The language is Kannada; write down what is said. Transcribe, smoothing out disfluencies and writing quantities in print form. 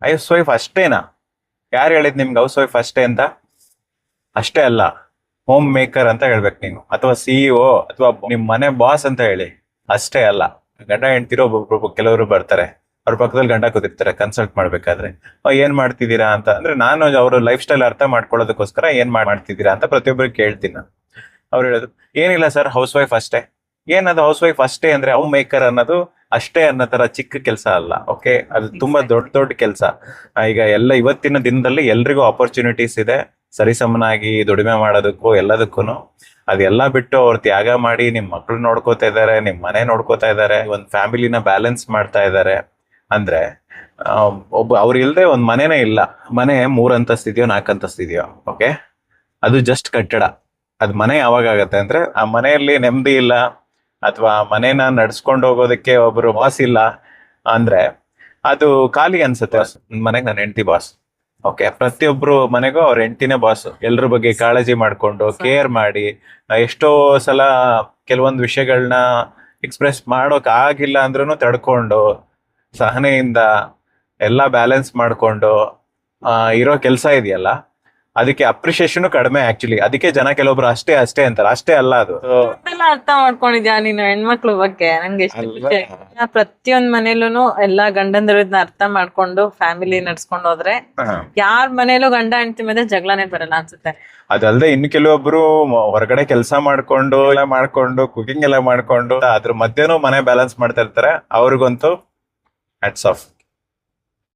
ಹೌಸ್ ವೈಫ್ ಅಷ್ಟೇನಾ? ಯಾರು ಹೇಳಿದ್ ನಿಮ್ಗೆ ಹೌಸ್ ವೈಫ್ ಅಷ್ಟೇ ಅಂತ? ಅಷ್ಟೇ ಅಲ್ಲ, ಹೋಮ್ ಮೇಕರ್ ಅಂತ ಹೇಳ್ಬೇಕು ನೀನು, ಅಥವಾ ಸಿಇಒ, ಅಥವಾ ನಿಮ್ ಮನೆ ಬಾಸ್ ಅಂತ ಹೇಳಿ. ಅಷ್ಟೇ ಅಲ್ಲ. ಗಂಡ ಹೆಂಡ್ತಿರೋ ಒಬ್ಬೊಬ್ರು ಕೆಲವರು ಬರ್ತಾರೆ, ಅವ್ರ ಪಕ್ಕದಲ್ಲಿ ಗಂಡ ಕೂತಿರ್ತಾರೆ ಕನ್ಸಲ್ಟ್ ಮಾಡ್ಬೇಕಾದ್ರೆ. ಏನ್ ಮಾಡ್ತಿದ್ದೀರಾ ಅಂತ ಅಂದ್ರೆ, ನಾನು ಅವ್ರ ಲೈಫ್ ಸ್ಟೈಲ್ ಅರ್ಥ ಮಾಡ್ಕೊಳ್ಳೋದಕ್ಕೋಸ್ಕರ ಏನ್ ಮಾಡ್ತಿದ್ದೀರಾ ಅಂತ ಪ್ರತಿಯೊಬ್ಬರಿಗೆ ಕೇಳ್ತೀನಿ ನಾನು. ಅವ್ರು ಹೇಳೋದು ಏನಿಲ್ಲ ಸರ್, ಹೌಸ್ ವೈಫ್ ಅಷ್ಟೇ. ಏನದು ಹೌಸ್ ವೈಫ್ ಅಷ್ಟೇ ಅಂದ್ರೆ? ಹೋಮ್ ಮೇಕರ್ ಅನ್ನೋದು ಅಷ್ಟೇ ಅನ್ನೋ ತರ ಚಿಕ್ಕ ಕೆಲಸ ಅಲ್ಲ. ಓಕೆ, ಅದು ತುಂಬಾ ದೊಡ್ಡ ದೊಡ್ಡ ಕೆಲಸ. ಈಗ ಎಲ್ಲ ಇವತ್ತಿನ ದಿನದಲ್ಲಿ ಎಲ್ರಿಗೂ ಆಪರ್ಚುನಿಟೀಸ್ ಇದೆ, ಸರಿಸಮನಾಗಿ ದುಡಿಮೆ ಮಾಡೋದಕ್ಕೂ ಎಲ್ಲದಕ್ಕೂ. ಅದೆಲ್ಲ ಬಿಟ್ಟು ಅವ್ರು ತ್ಯಾಗ ಮಾಡಿ ನಿಮ್ ಮಕ್ಳು ನೋಡ್ಕೋತಾ ಇದಾರೆ, ನಿಮ್ ಮನೆ ನೋಡ್ಕೋತಾ ಇದಾರೆ, ಒಂದ್ ಫ್ಯಾಮಿಲಿನ ಬ್ಯಾಲೆನ್ಸ್ ಮಾಡ್ತಾ ಇದಾರೆ ಅಂದ್ರೆ, ಒಬ್ಬ ಅವ್ರ ಇಲ್ದೆ ಒಂದ್ ಮನೆನೇ ಇಲ್ಲ. ಮನೆ 3 ಅಂತಸ್ತಿದ್ಯೋ 4 ಅಂತಸ್ತಿದ್ಯೋ, ಓಕೆ, ಅದು ಜಸ್ಟ್ ಕಟ್ಟಡ. ಅದ್ ಮನೆ ಯಾವಾಗ ಆಗತ್ತೆ ಅಂದ್ರೆ, ಆ ಮನೆಯಲ್ಲಿ ನೆಮ್ಮದಿ ಇಲ್ಲ, ಅಥವಾ ಮನೇನ ನಡ್ಸ್ಕೊಂಡು ಹೋಗೋದಕ್ಕೆ ಒಬ್ರು ಬಾಸ್ ಇಲ್ಲ ಅಂದ್ರೆ ಅದು ಖಾಲಿ ಅನ್ಸುತ್ತೆ. ಮನೆಗೆ ನನ್ನ ಹೆಂಡತಿ ಬಾಸ್. ಓಕೆ, ಪ್ರತಿಯೊಬ್ರು ಮನೆಗೂ ಅವ್ರ ಹೆಂಡತಿನೇ ಬಾಸ್. ಎಲ್ರ ಬಗ್ಗೆ ಕಾಳಜಿ ಮಾಡ್ಕೊಂಡು ಕೇರ್ ಮಾಡಿ, ಎಷ್ಟೋ ಸಲ ಕೆಲವೊಂದು ವಿಷಯಗಳನ್ನ ಎಕ್ಸ್ಪ್ರೆಸ್ ಮಾಡೋಕ್ ಆಗಿಲ್ಲ ಅಂದ್ರೂ ತಡ್ಕೊಂಡು ಸಹನೆಯಿಂದ ಎಲ್ಲ ಬ್ಯಾಲೆನ್ಸ್ ಮಾಡ್ಕೊಂಡು ಇರೋ ಕೆಲಸ ಇದೆಯಲ್ಲ, ಅದಕ್ಕೆ ಅಪ್ರಿಶಿಯೇಷನ್ ಕಡಿಮೆ ಆಕ್ಚುಲಿ. ಅದಕ್ಕೆ ಜನ ಕೆಲವೊಬ್ರು ಅಷ್ಟೇ ಅಷ್ಟೇ ಅಂತಾರೆ. ಅಷ್ಟೇ ಅಲ್ಲ ಅದು. ಎಲ್ಲ ಅರ್ಥ ಮಾಡ್ಕೊಂಡಿದ್ಯಾ ನೀನು ಹೆಣ್ಮಕ್ಳು ಬಗ್ಗೆ? ನಂಗೆ ಎಷ್ಟು ಖುಷಿ ಆಯ್ತು. ಪ್ರತಿಯೊಂದ್ ಮನೇಲೂನು ಎಲ್ಲಾ ಗಂಡಂದ್ರನ್ನ ಅರ್ಥ ಮಾಡ್ಕೊಂಡು ಫ್ಯಾಮಿಲಿ ನಡ್ಸ್ಕೊಂಡು ಹೋದ್ರೆ ಯಾರ್ ಮನೇಲೂ ಗಂಡ ಹೆಂಡತಿ ಮೇಲೆ ಜಗಳನೇ ಬರಲ್ಲ ಅನ್ಸುತ್ತೆ. ಅದಲ್ದೆ ಇನ್ನು ಕೆಲವೊಬ್ರು ಹೊರಗಡೆ ಕೆಲಸ ಮಾಡ್ಕೊಂಡು ಕುಕಿಂಗ್ ಎಲ್ಲ ಮಾಡ್ಕೊಂಡು ಅದ್ರ ಮಧ್ಯನೂ ಮನೆ ಬ್ಯಾಲೆನ್ಸ್ ಮಾಡ್ತಾ ಇರ್ತಾರೆ. ಅವ್ರಿಗಂತೂ ಹ್ಯಾಟ್ಸ್ ಆಫ್.